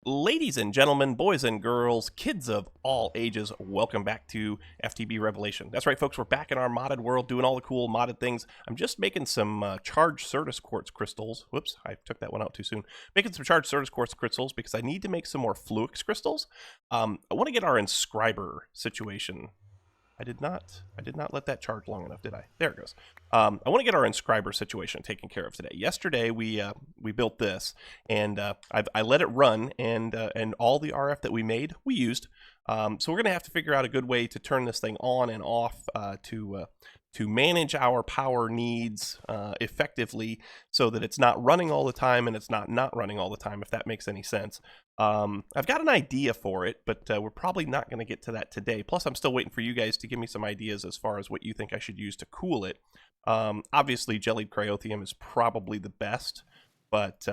Ladies and gentlemen, boys and girls, kids of all ages, welcome back to FTB Revelation. That's right, folks, we're back in our modded world doing all the cool modded things. I'm just making some charged Certus quartz crystals. Whoops, I took that one out too soon. Making some charged Certus quartz crystals because I need to make some more Fluix crystals. I want to get our Inscriber situation. I did not let that charge long enough, did I? There it goes. I want to get our Inscriber situation taken care of today. Yesterday we built this, and I let it run, and all the RF that we made we used. So we're gonna have to figure out a good way to turn this thing on and off to manage our power needs effectively, so that it's not running all the time and it's not running all the time, if that makes any sense. I've got an idea for it, but we're probably not going to get to that today. Plus, I'm still waiting for you guys to give me some ideas as far as what you think I should use to cool it. Obviously, jellied cryothium is probably the best, but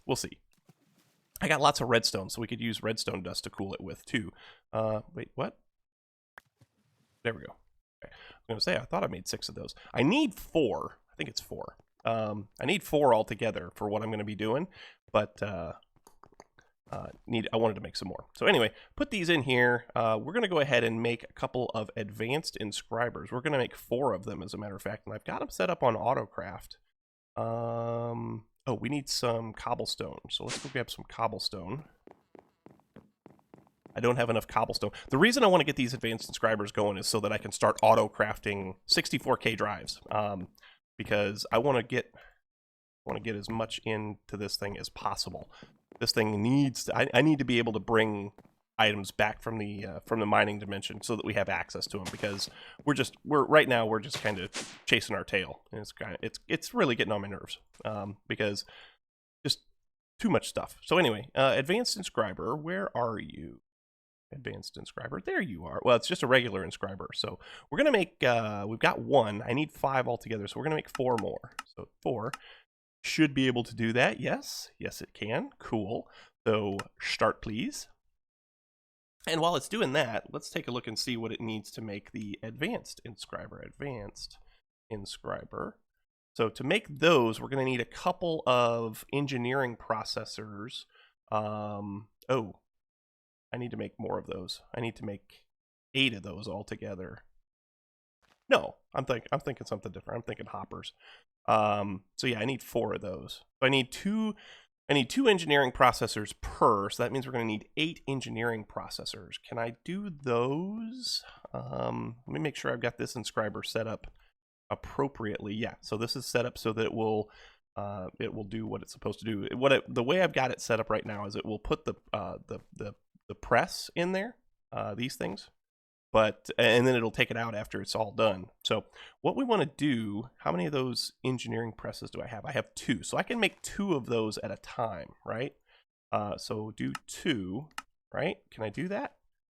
we'll see. I got lots of redstone, so we could use redstone dust to cool it with, too. Wait, what? There we go. Okay. I was going to say, I thought I made 6 of those. I need 4. I think it's 4. I need 4 altogether for what I'm going to be doing, but I wanted to make some more. So anyway, put these in here. We're going to go ahead and make a couple of advanced inscribers. We're going to make 4 of them, as a matter of fact, and I've got them set up on autocraft. Oh, we need some cobblestone, so let's go grab some cobblestone. I don't have enough cobblestone. The reason I want to get these advanced inscribers going is so that I can start auto-crafting 64K drives, because I want to get as much into this thing as possible. This thing needs to, I need to be able to bring items back from the mining dimension so that we have access to them, because right now we're just kind of chasing our tail, and it's really getting on my nerves, because just too much stuff. So anyway, advanced inscriber, where are you? Advanced inscriber, there you are. Well, it's just a regular inscriber, so we're gonna make we've got 1. I need 5 altogether, so we're gonna make 4 more. So 4 should be able to do that. Yes, it can. Cool. So start, please. And while it's doing that, let's take a look and see what it needs to make the advanced inscriber. So to make those, we're going to need a couple of engineering processors. Oh, I need to make more of those. I need to make 8 of those altogether. No, I'm thinking something different. I'm thinking hoppers. So yeah, I need 4 of those. So I need 2 engineering processors per, so that means we're going to need 8 engineering processors. Can I do those? Let me make sure I've got this inscriber set up appropriately. Yeah, so this is set up so that it will do what it's supposed to do. The way I've got it set up right now is it will put the press in there, these things, and then it'll take it out after it's all done. So what we want to do, how many of those engineering presses do I have? I have 2, so I can make 2 of those at a time, right? So do 2, right? Can I do that?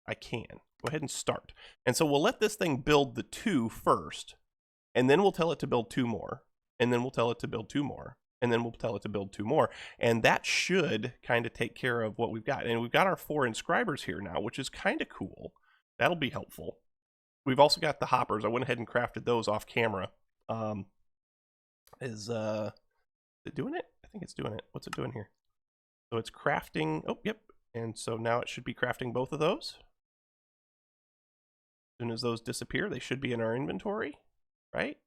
I can. Go ahead and start. And so we'll let this thing build the 2 first, and then we'll tell it to build 2 more, and then we'll tell it to build 2 more, and then we'll tell it to build 2 more. And that should kind of take care of what we've got. And we've got our 4 inscribers here now, which is kind of cool. That'll be helpful. We've also got the hoppers. I went ahead and crafted those off camera. Is it doing it? I think it's doing it. What's it doing here? So it's crafting. Oh, yep. And so now it should be crafting both of those. As soon as those disappear, they should be in our inventory, right?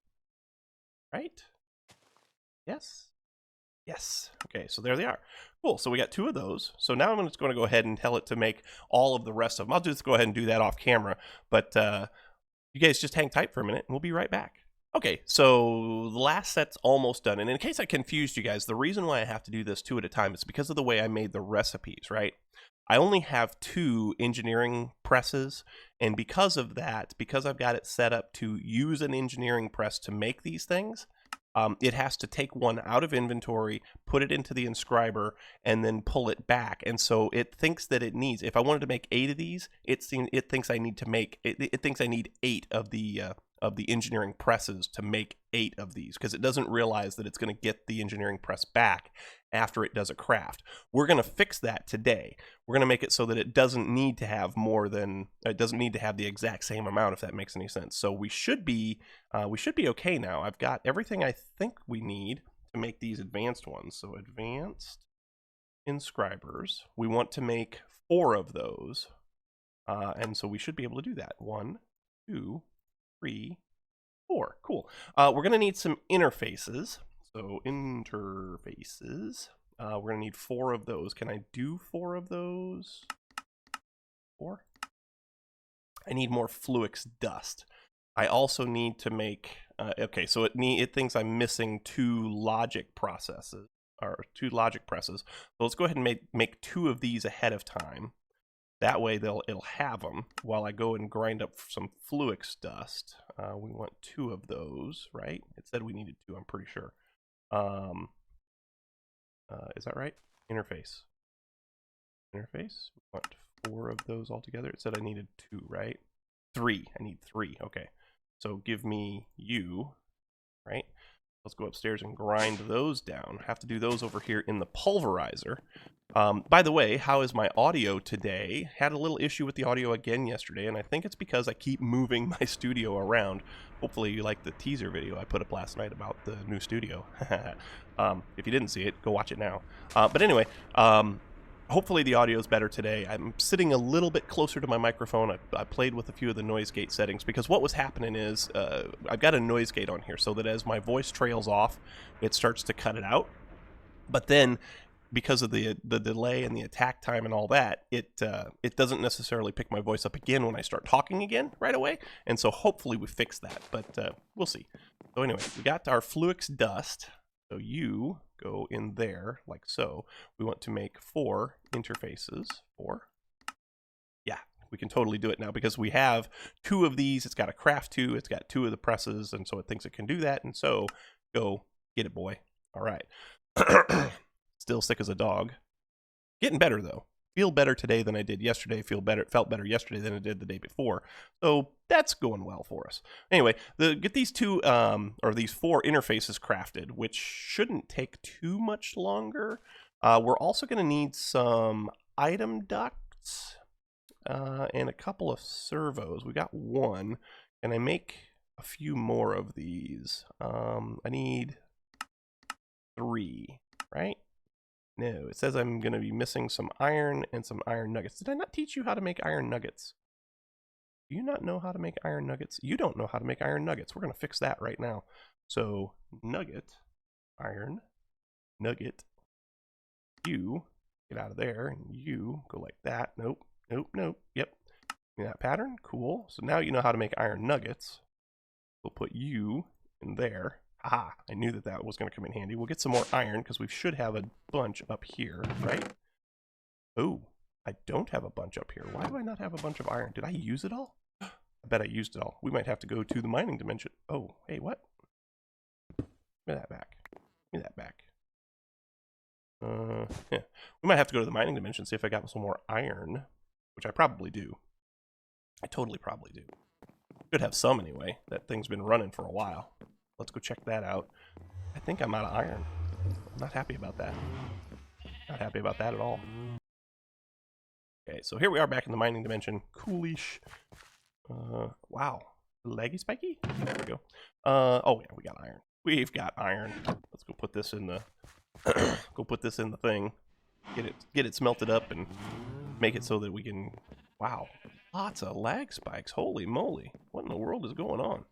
Right? Yes. Yes. Okay, so there they are. Cool. So we got 2 of those. So now I'm just going to go ahead and tell it to make all of the rest of them. I'll just go ahead and do that off camera. But you guys just hang tight for a minute, and we'll be right back. Okay, so the last set's almost done. And in case I confused you guys, the reason why I have to do this 2 at a time is because of the way I made the recipes, right? I only have 2 engineering presses, and because of that, because I've got it set up to use an engineering press to make these things, it has to take one out of inventory, put it into the inscriber, and then pull it back. And so it thinks that it needs, if I wanted to make 8 of these, it thinks I need to make, it thinks I need 8 of the engineering presses to make 8 of these, because it doesn't realize that it's going to get the engineering press back after it does a craft. We're going to fix that today. We're going to make it so that it doesn't need to have it doesn't need to have the exact same amount, if that makes any sense. So we should be okay now. I've got everything I think we need to make these advanced ones. So advanced inscribers. We want to make 4 of those. And so we should be able to do that. 1, 2, 3, 4. Cool. We're going to need some interfaces. So interfaces. We're going to need 4 of those. Can I do 4 of those? 4? I need more Fluix dust. I also need to make, okay, so it thinks I'm missing 2 logic processes, or 2 logic presses. So let's go ahead and make 2 of these ahead of time. That way it'll have them while I go and grind up some Fluix dust. We want 2 of those, right? It said we needed 2, I'm pretty sure. Is that right? Interface. Interface. We want 4 of those altogether. It said I needed 2, right? 3. I need 3. Okay. So give me you, right? Let's go upstairs and grind those down. Have to do those over here in the pulverizer. By the way, how is my audio today? Had a little issue with the audio again yesterday, and I think it's because I keep moving my studio around. Hopefully you liked the teaser video I put up last night about the new studio. If you didn't see it, go watch it now. But anyway, hopefully the audio is better today. I'm sitting a little bit closer to my microphone. I played with a few of the noise gate settings because what was happening is I've got a noise gate on here so that as my voice trails off, it starts to cut it out. But then because of the delay and the attack time and all that, it doesn't necessarily pick my voice up again when I start talking again right away. And so hopefully we fix that, but we'll see. So anyway, we got our Fluix dust. So you go in there like so. We want to make 4 interfaces. 4. Yeah, we can totally do it now because we have 2 of these. It's got a craft 2. It's got 2 of the presses, and so it thinks it can do that. And so go get it, boy. All right. Still sick as a dog. Getting better though. Feel better today than I did yesterday. Felt better yesterday than I did the day before. So that's going well for us. Anyway, get these 2 or these 4 interfaces crafted, which shouldn't take too much longer. We're also going to need some item ducts and a couple of servos. We got 1. Can I make a few more of these? I need 3, right? No, it says I'm going to be missing some iron and some iron nuggets. Did I not teach you how to make iron nuggets? Do you not know how to make iron nuggets? You don't know how to make iron nuggets. We're going to fix that right now. So, nugget, iron, nugget, you, get out of there, and you go like that. Nope, nope, nope. Yep. See that pattern? Cool. So now you know how to make iron nuggets. We'll put you in there. Aha, I knew that that was going to come in handy. We'll get some more iron because we should have a bunch up here, right? Oh, I don't have a bunch up here. Why do I not have a bunch of iron? Did I use it all? I bet I used it all. We might have to go to the mining dimension. Oh, hey, what? Give me that back. Give me that back. Yeah. We might have to go to the mining dimension, see if I got some more iron, which I probably do. I totally probably do. Should have some anyway. That thing's been running for a while. Let's go check that out. I think I'm out of iron. I'm not happy about that. Not happy about that at all. Okay, so here we are back in the mining dimension. Coolish. Wow. Leggy spiky? There we go. Oh yeah, we got iron. We've got iron. Let's go put this in the go put this in the thing. Get it smelted up and make it so that we can. Wow. Lots of lag spikes. Holy moly. What in the world is going on?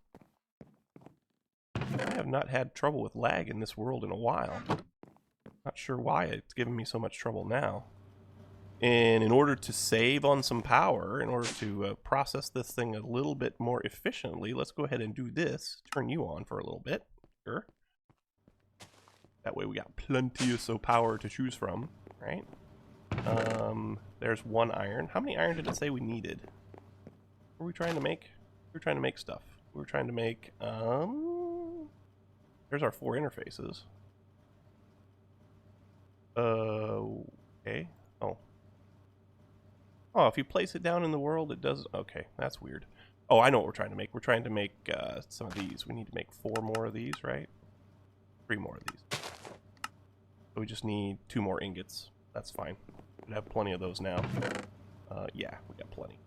I have not had trouble with lag in this world in a while. Not sure why it's giving me so much trouble now. And in order to save on some power, in order to process this thing a little bit more efficiently, let's go ahead and do this. Turn you on for a little bit. Sure. That way we got plenty of power to choose from, right? There's 1 iron. How many iron did it say we needed? What were we trying to make? We were trying to make stuff. We were trying to make, there's our 4 interfaces. Okay. Oh. Oh, if you place it down in the world, it does. Okay, that's weird. Oh, I know what we're trying to make. We're trying to make some of these. We need to make 4 more of these, right? 3 more of these. So we just need 2 more ingots. That's fine. We have plenty of those now. Yeah, we got plenty.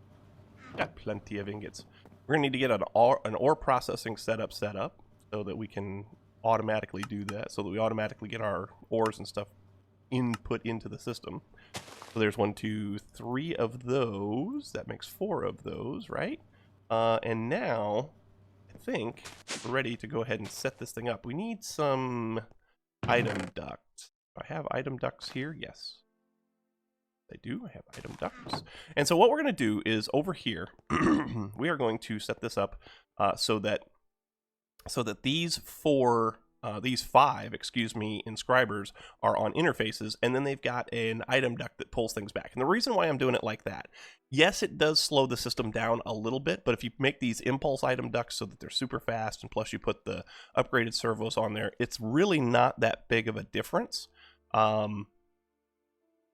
Got plenty of ingots. We're gonna need to get an ore processing setup set up so that we can automatically do that. So that we automatically get our ores and stuff input into the system. So there's 1, 2, 3 of those. That makes 4 of those, right? And now I think we're ready to go ahead and set this thing up. We need some item ducts. Do I have item ducts here? Yes. I do. I have item ducts. And so what we're going to do is over here, we are going to set this up so that these 5, inscribers are on interfaces, and then they've got an item duct that pulls things back. And the reason why I'm doing it like that, yes, it does slow the system down a little bit, but if you make these impulse item ducts so that they're super fast, and plus you put the upgraded servos on there, it's really not that big of a difference.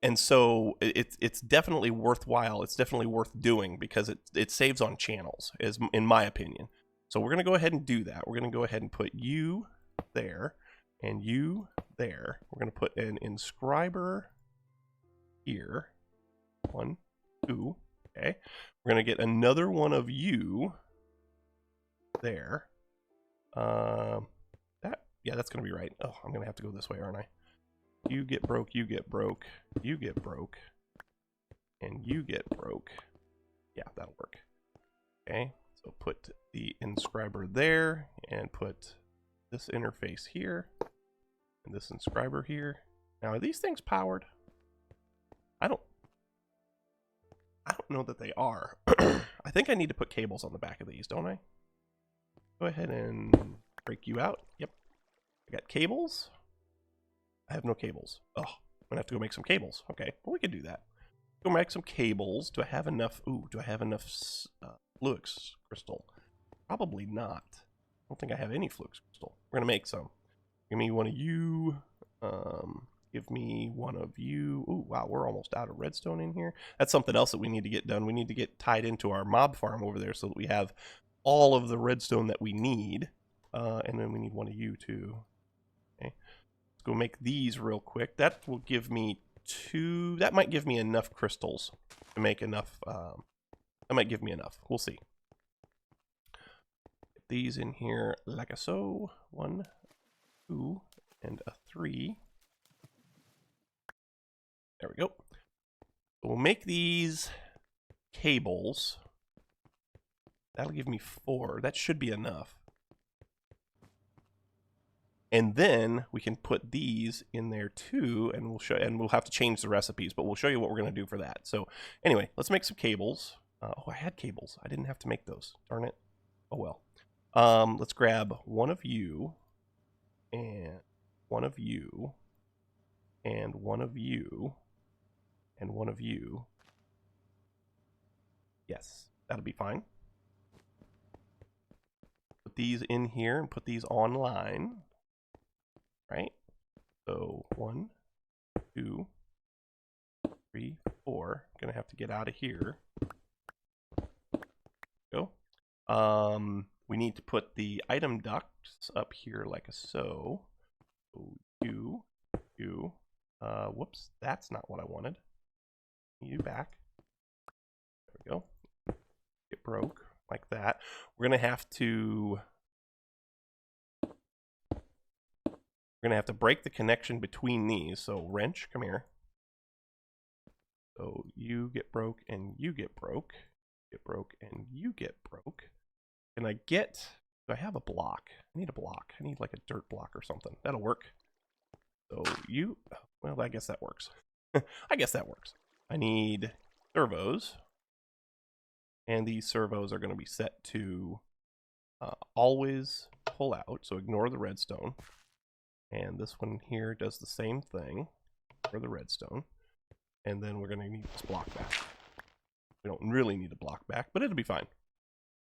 And so it's definitely worthwhile. It's definitely worth doing because it saves on channels, in my opinion. So we're going to go ahead and do that. We're going to go ahead and put you there and you there. We're going to put an inscriber here. 1, 2. Okay. We're going to get another one of you there. That's going to be right. Oh, I'm going to have to go this way, aren't I? You get broke, you get broke, you get broke, and you get broke. Yeah, that'll work. Okay, so put the inscriber there, and put this interface here, and this inscriber here. Now, are these things powered? I don't know that they are. I think I need to put cables on the back of these, don't I? Go ahead and break you out. Yep, I got cables. I have no cables. Oh, I'm gonna have to go make some cables. Okay, well, we can do that. Go make some cables. Do I have enough? Ooh, do I have enough flux crystal? Probably not. I don't think I have any flux crystal. We're gonna make some. Give me one of you. Give me one of you. Ooh, wow, we're almost out of redstone in here. That's something else that we need to get done. We need to get tied into our mob farm over there so that we have all of the redstone that we need. And then we need one of you too. Okay. Go make these real quick. That will give me 2. That might give me enough crystals to make enough. That might give me enough. We'll see. Get these in here like a so. 1, 2, and a 3. There we go. So we'll make these cables. That'll give me 4. That should be enough. And then we can put these in there too, and we'll have to change the recipes, but we'll show you what we're going to do for that. So anyway, let's make some cables. Oh, I had cables. I didn't have to make those. Darn it. Oh well. Let's grab one of you, and one of you, and one of you, and one of you. Yes, that'll be fine. Put these in here and put these online. Right? So 1, 2, 3, 4. Gonna have to get out of here. Go. We need to put the item ducts up here like so. So you. Whoops, that's not what I wanted. You back. There we go. Get broke like that. We're gonna have to. We're gonna have to break the connection between these. So wrench, come here. So you get broke and you get broke. Get broke and you get broke. Can I get, do I have a block? I need a block. I need like a dirt block or something. That'll work. So you, well, I guess that works. I guess that works. I need servos. And these servos are gonna be set to always pull out. So ignore the redstone. And this one here does the same thing for the redstone. And then we're going to need this block back. We don't really need a block back, but it'll be fine.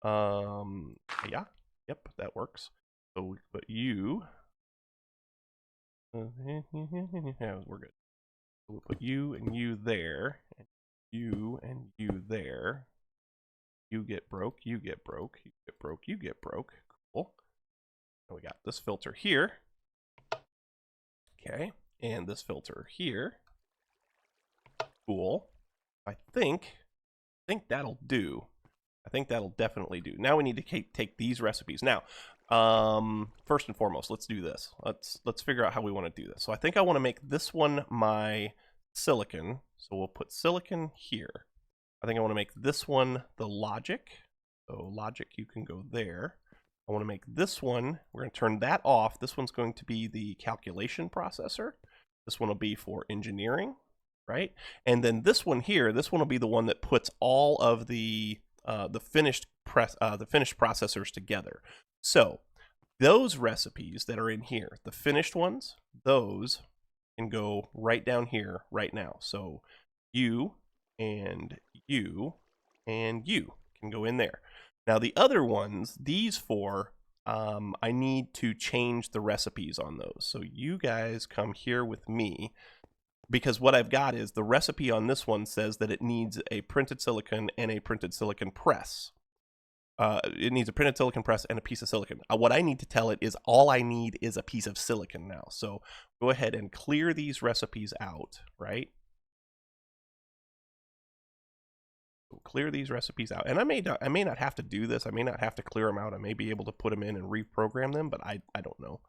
Yeah. Yep, that works. So we put you. Yeah, we're good. So we'll put you and you there. And you there. You get broke, you get broke, you get broke, you get broke. Cool. And we got this filter here. Okay, and this filter here. Cool. I think that'll do. I think that'll definitely do. Now we need to take these recipes. Now, First and foremost, let's do this. Let's figure out how we want to do this. So I think I want to make this one my silicon. So we'll put silicon here. I think I want to make this one the logic. So logic, you can go there. I want to make this one, we're going to turn that off. This one's going to be the calculation processor. This one will be for engineering, right? And then this one here, this one will be the one that puts all of the finished processors together. So those recipes that are in here, the finished ones, those can go right down here right now. So you and you and you can go in there. Now the other ones, these four, I need to change the recipes on those. So you guys come here with me, because what I've got is the recipe on this one says that it needs a printed silicon and a printed silicon press. It needs a printed silicon press and a piece of silicon. What I need to tell it is all I need is a piece of silicon now. So go ahead and clear these recipes out, right? Clear these recipes out, and I may not have to do this. I may not have to clear them out. I may be able to put them in and reprogram them, but I don't know.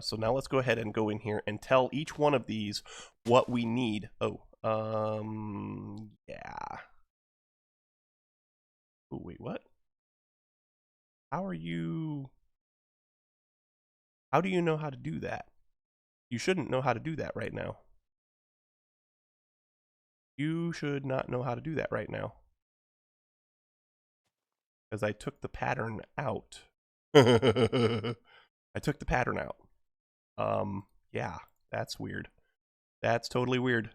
So now let's go ahead and go in here and tell each one of these what we need. Oh, yeah. Oh, wait, what? How do you know how to do that? You shouldn't know how to do that right now. You should not know how to do that right now. Because I took the pattern out. I took the pattern out. Yeah, that's weird. That's totally weird.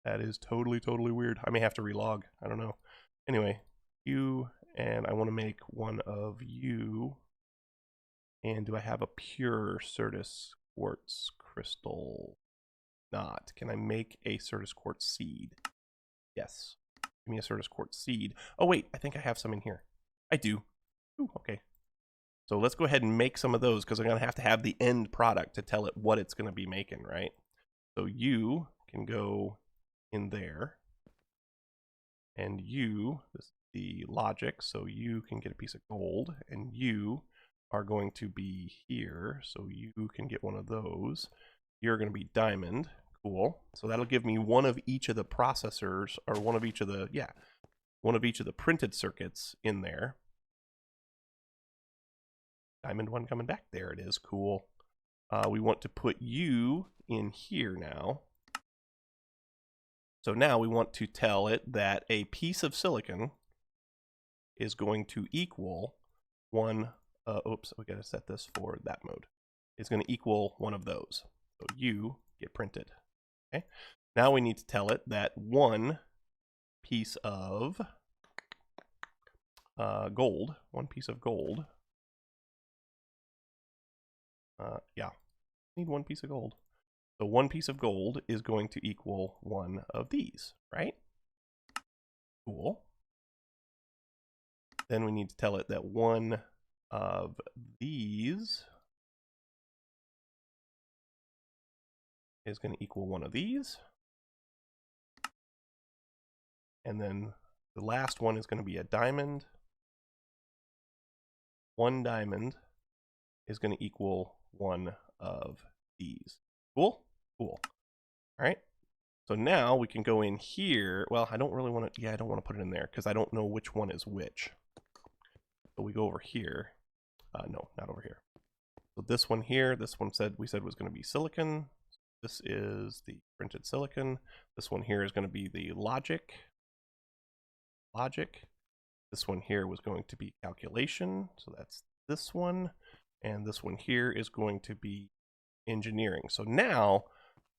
That is totally weird. I may have to relog. I don't know. Anyway, you, and I want to make one of you. And do I have a pure Certus quartz crystal? Not. Can I make a Certus quartz seed? Yes. Give me a Certus quartz seed. Oh wait, I think I have some in here. I do. Ooh, okay. So let's go ahead and make some of those, because I'm going to have the end product to tell it what it's going to be making, right? So you can go in there. And you, this is the logic, so you can get a piece of gold. And you are going to be here, so you can get one of those. You're going to be diamond. Cool. So that'll give me one of each of the processors, or one of each of the, yeah, one of each of the printed circuits in there. Diamond one coming back. There it is. Cool. We want to put you in here now. So now we want to tell it that a piece of silicon is going to equal one, oops, we got to set this for that mode. It's going to equal one of those. So you get printed. Okay. Now we need to tell it that one piece of gold, one piece of gold. Yeah, need one piece of gold. So one piece of gold is going to equal one of these, right? Cool. Then we need to tell it that one of these is going to equal one of these. And then the last one is going to be a diamond. One diamond is going to equal one of these. Cool? Cool. All right. So now we can go in here. Well, I don't really want to, yeah, I don't want to put it in there because I don't know which one is which. So we go over here. No, not over here. So this one here, this one we said was going to be silicon. This is the printed silicon. This one here is going to be the logic. This one here was going to be calculation. So that's this one. And this one here is going to be engineering. So now,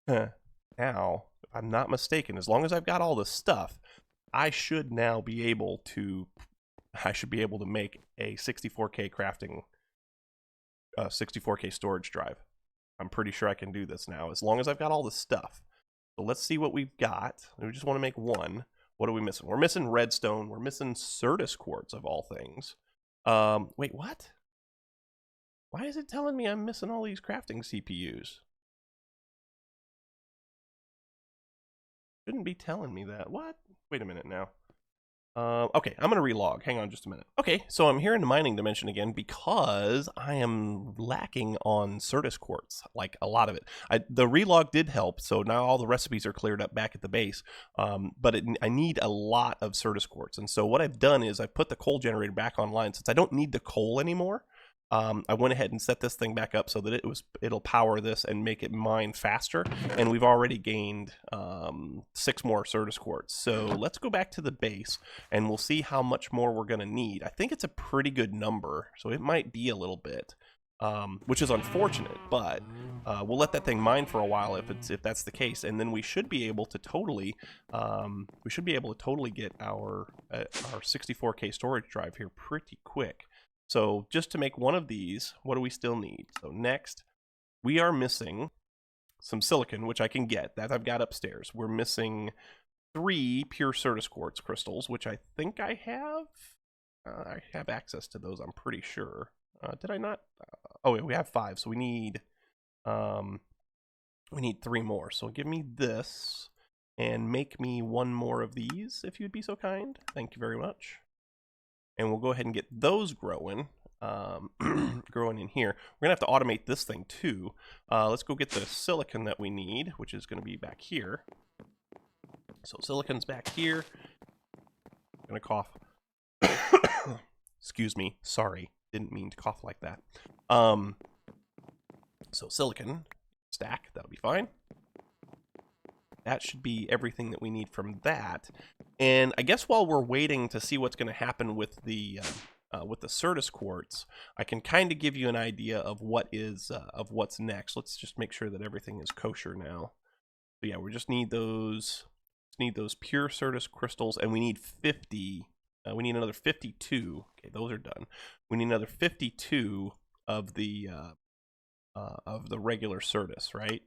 now, if I'm not mistaken, as long as I've got all this stuff, I should now be able to, make a 64K crafting, 64K storage drive. I'm pretty sure I can do this now, as long as I've got all this stuff. So let's see what we've got. We just want to make one. What are we missing? We're missing redstone. We're missing Certus quartz, of all things. Wait, what? Why is it telling me I'm missing all these crafting CPUs? Shouldn't be telling me that. What? Wait a minute now. Okay, I'm going to relog. Hang on just a minute. Okay, so I'm here in the mining dimension again because I am lacking on Certus quartz, like a lot of it. The relog did help, so now all the recipes are cleared up back at the base, but I need a lot of Certus quartz. And so what I've done is I've put the coal generator back online. Since I don't need the coal anymore, I went ahead and set this thing back up so that it'll power this and make it mine faster. And we've already gained 6 more Certus quartz. So let's go back to the base and we'll see how much more we're going to need. I think it's a pretty good number, so it might be a little bit, which is unfortunate. But we'll let that thing mine for a while if that's the case, and then we should be able to totally get our 64K storage drive here pretty quick. So just to make one of these, what do we still need? So next, we are missing some silicon, which I can get. That I've got upstairs. We're missing 3 pure Certus quartz crystals, which I think I have. I have access to those, I'm pretty sure. Did I not? Oh, yeah, we have 5, so we need 3 more. So give me this and make me 1 more of these, if you'd be so kind. Thank you very much. And we'll go ahead and get those growing, growing in here. We're going to have to automate this thing too. Let's go get the silicon that we need, which is going to be back here. So silicon's back here. I'm going to cough. Excuse me. Sorry. Didn't mean to cough like that. So silicon stack, that'll be fine. That should be everything that we need from that. And I guess while we're waiting to see what's going to happen with the Certus quartz, I can kind of give you an idea of what's next. Let's just make sure that everything is kosher now. So yeah, we just need those pure Certus crystals, and we need 50. We need another 52. Okay, those are done. We need another 52 of the regular Certus, right?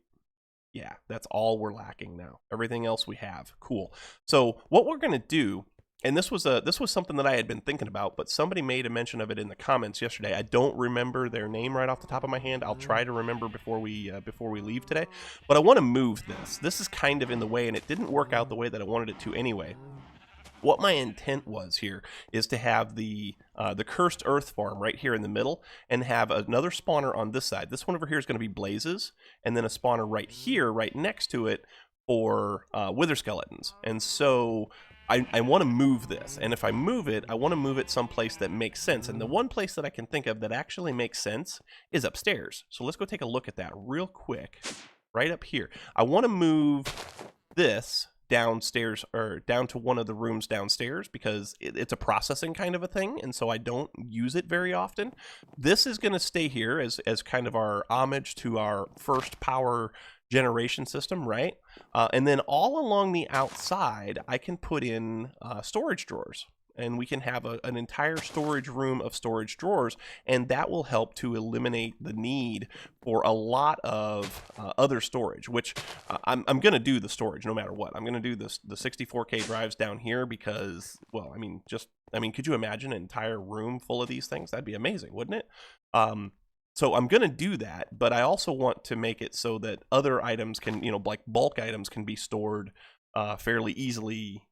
Yeah, that's all we're lacking now. Everything else we have. Cool. So what we're going to do, and this was something that I had been thinking about, but somebody made a mention of it in the comments yesterday. I don't remember their name right off the top of my hand. I'll try to remember before we leave today. But I want to move this. This is kind of in the way, and it didn't work out the way that I wanted it to anyway. What my intent was here is to have the cursed earth farm right here in the middle and have another spawner on this side. This one over here is going to be blazes, and then a spawner right here, right next to it for wither skeletons. And so I want to move this, and if I move it, I want to move it someplace that makes sense. And the one place that I can think of that actually makes sense is upstairs. So let's go take a look at that real quick, right up here. I want to move this downstairs, or down to one of the rooms downstairs, because it's a processing kind of a thing, and so I don't use it very often. This is going to stay here as kind of our homage to our first power generation system, right? And then all along the outside, I can put in storage drawers. And we can have an entire storage room of storage drawers, and that will help to eliminate the need for a lot of other storage, which I'm going to do the storage no matter what. I'm going to do the 64K drives down here because, well, I mean, could you imagine an entire room full of these things? That'd be amazing, wouldn't it? So I'm going to do that, but I also want to make it so that other items can, like bulk items can be stored fairly easily,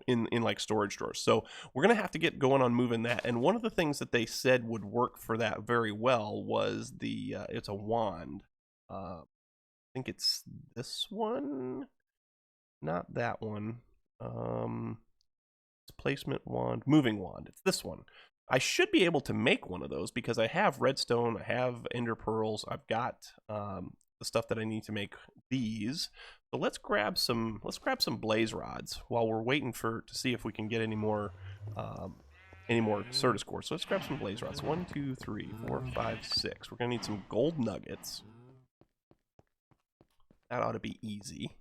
in like storage drawers. So we're going to have to get going on moving that. And one of the things that they said would work for that very well was it's a wand. I think it's this one, not that one. It's placement wand, moving wand. It's this one. I should be able to make one of those because I have redstone, I have ender pearls, I've got the stuff that I need to make these. So let's grab some blaze rods while we're waiting to see if we can get any more Certus quartz. So let's grab some blaze rods. 1, 2, 3, 4, 5, 6. We're gonna need some gold nuggets. That ought to be easy.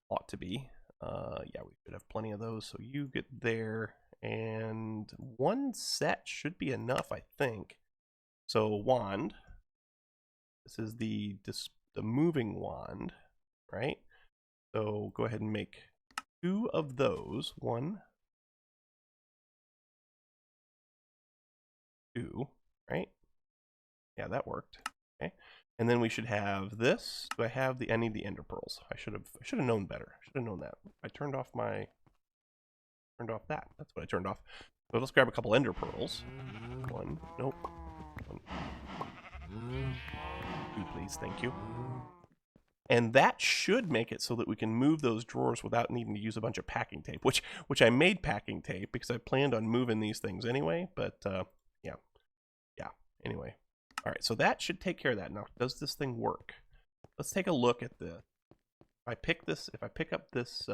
Ought to be. Yeah, we should have plenty of those. So you get there, and 1 set should be enough, I think. So wand. This is the moving wand, right? So go ahead and make 2 of those. 1, 2, right? Yeah, that worked. Okay. And then we should have this. Do I have I need the ender pearls. I should have known better. I should have known that. I turned off my turned off that. That's what I turned off. So let's grab a couple ender pearls. One. Nope. One. Two, please. Thank you. And that should make it so that we can move those drawers without needing to use a bunch of packing tape, which I made packing tape because I planned on moving these things anyway, but yeah. Anyway. All right, so that should take care of that. Now, does this thing work? Let's take a look at the... If I pick up this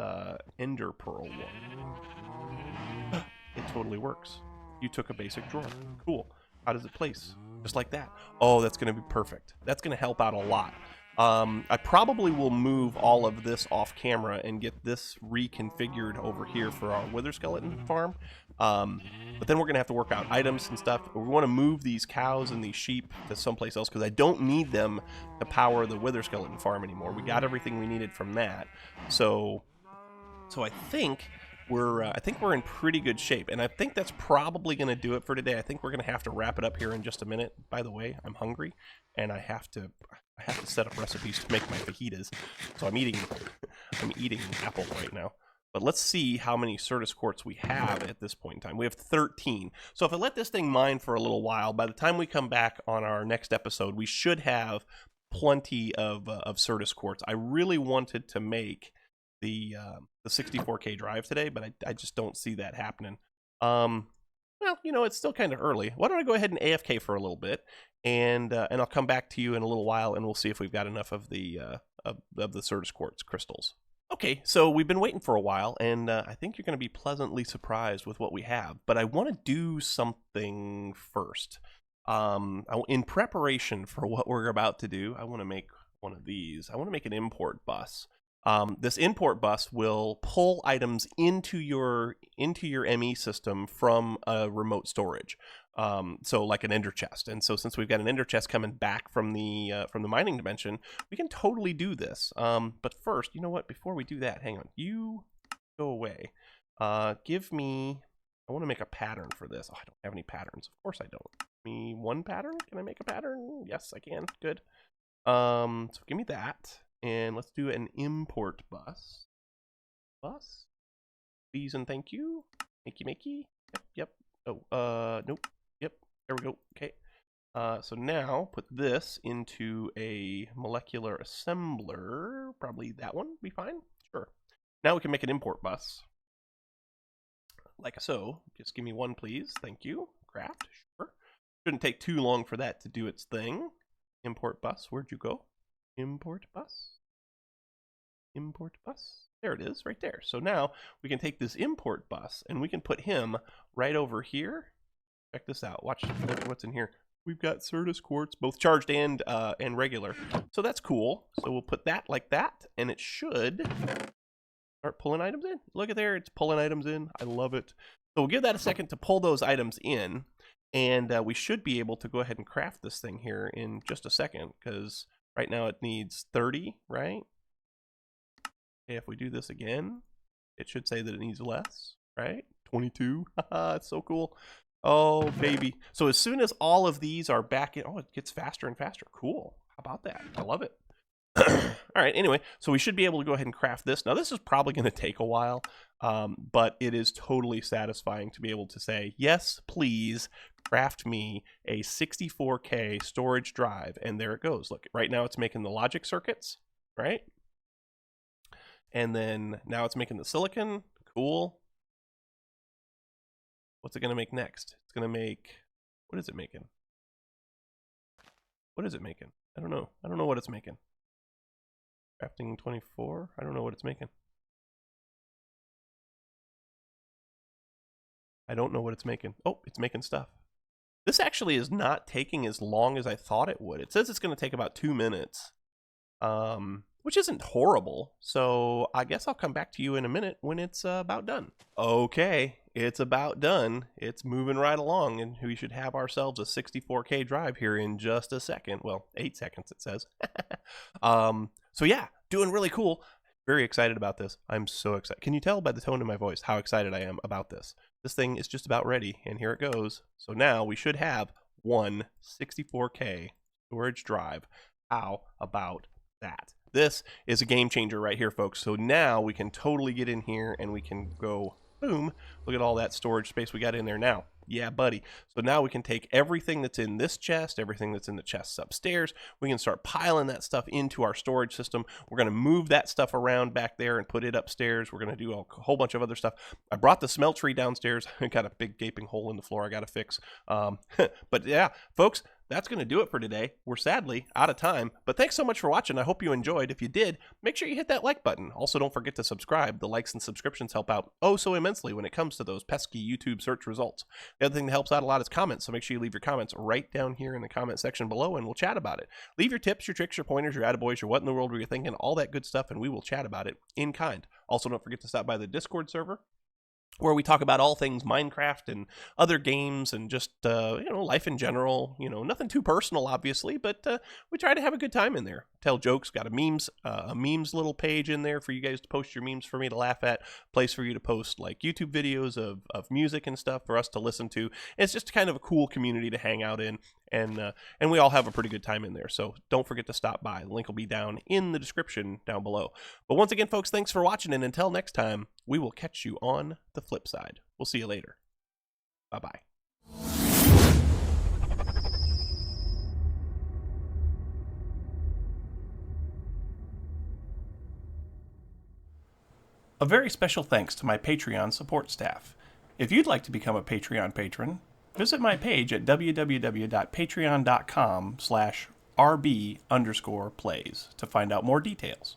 ender pearl one, it totally works. You took a basic drawer. Cool. How does it place? Just like that. Oh, that's going to be perfect. That's going to help out a lot. I probably will move all of this off camera and get this reconfigured over here for our wither skeleton farm. But then we're going to have to work out items and stuff. We want to move these cows and these sheep to someplace else because I don't need them to power the wither skeleton farm anymore. We got everything we needed from that. So I think we're in pretty good shape, and I think that's probably going to do it for today. I think we're going to have to wrap it up here in just a minute. By the way, I'm hungry, and I have to set up recipes to make my fajitas. So I'm eating apple right now. But let's see how many Certus quartz we have at this point in time. We have 13. So if I let this thing mine for a little while, by the time we come back on our next episode, we should have plenty of Certus quartz. I really wanted to make the 64K drive today, but I just don't see that happening. Well, you know, it's still kind of early. Why don't I go ahead and AFK for a little bit, and I'll come back to you in a little while, and we'll see if we've got enough of the Certus quartz crystals. Okay, so we've been waiting for a while, and I think you're going to be pleasantly surprised with what we have. But I want to do something first. In preparation for what we're about to do, I want to make one of these. I want to make an import bus. This import bus will pull items into your ME system from a remote storage. So like an ender chest. And so since we've got an ender chest coming back from the mining dimension, we can totally do this. But first, you know what? Before we do that, hang on. You go away. Give me... I want to make a pattern for this. Oh, I don't have any patterns. Of course I don't. Give me one pattern? Can I make a pattern? Yes, I can. Good. So give me that. And let's do an import bus. Please and thank you. Makey. Yep. Oh, nope. Yep. There we go. Okay. So now put this into a molecular assembler. Probably that one be fine. Sure. Now we can make an import bus. Like so. Just give me one, please. Thank you. Craft. Sure. Shouldn't take too long for that to do its thing. Import bus. Where'd you go? Import bus. Import bus. There it is, right there. So now we can take this import bus and we can put him right over here. Check this out. Watch what's in here. We've got Certus quartz, both charged and regular. So that's cool. So we'll put that like that, and it should start pulling items in. Look at there, it's pulling items in. I love it. So we'll give that a second to pull those items in, and we should be able to go ahead and craft this thing here in just a second, because right now it needs 30, right? If we do this again, it should say that it needs less, right? 22. Haha, it's so cool. Oh, baby. So as soon as all of these are back in, oh, it gets faster and faster. Cool. How about that? I love it. All right, anyway, so we should be able to go ahead and craft this. Now, this is probably going to take a while, but it is totally satisfying to be able to say, yes, please craft me a 64K storage drive. And there it goes. Look, right now it's making the logic circuits, right? And then now it's making the silicon. Cool. What's it going to make next? It's going to make... What is it making? What is it making? I don't know. I don't know what it's making. Crafting 24? I don't know what it's making. I don't know what it's making. Oh, it's making stuff. This actually is not taking as long as I thought it would. It says it's going to take about 2 minutes. Which isn't horrible. So I guess I'll come back to you in a minute when it's about done. Okay, it's about done. It's moving right along, and we should have ourselves a 64K drive here in just a second. Well, 8 seconds it says. So yeah, doing really cool. Very excited about this. I'm so excited. Can you tell by the tone in my voice how excited I am about this? This thing is just about ready, and here it goes. So now we should have one 64K storage drive. How about that? This is a game changer right here, folks. So now we can totally get in here and we can go Boom. Look at all that storage space we got in there now. Yeah, buddy. So now we can take everything that's in this chest, everything that's in the chests upstairs. We can start piling that stuff into our storage system. We're going to move that stuff around back there and put it upstairs. We're going to do a whole bunch of other stuff. I brought the smeltery downstairs. I got a big gaping hole in the floor I got to fix. But yeah, folks, that's going to do it for today. We're sadly out of time, but thanks so much for watching. I hope you enjoyed. If you did, make sure you hit that like button. Also, don't forget to subscribe. The likes and subscriptions help out oh so immensely when it comes to those pesky YouTube search results. The other thing that helps out a lot is comments, so make sure you leave your comments right down here in the comment section below, and we'll chat about it. Leave your tips, your tricks, your pointers, your attaboys, your what in the world were you thinking, all that good stuff, and we will chat about it in kind. Also, don't forget to stop by the Discord server, where we talk about all things Minecraft and other games and just, life in general. Nothing too personal, obviously, but we try to have a good time in there. Tell jokes, got a memes little page in there for you guys to post your memes for me to laugh at, place for you to post like YouTube videos of music and stuff for us to listen to. It's just kind of a cool community to hang out in, and we all have a pretty good time in there. So don't forget to stop by. The link will be down in the description down below. But once again, folks, thanks for watching, and until next time, we will catch you on the flip side. We'll see you later. Bye-bye. A very special thanks to my Patreon support staff. If you'd like to become a Patreon patron, visit my page at www.patreon.com/RB_plays to find out more details.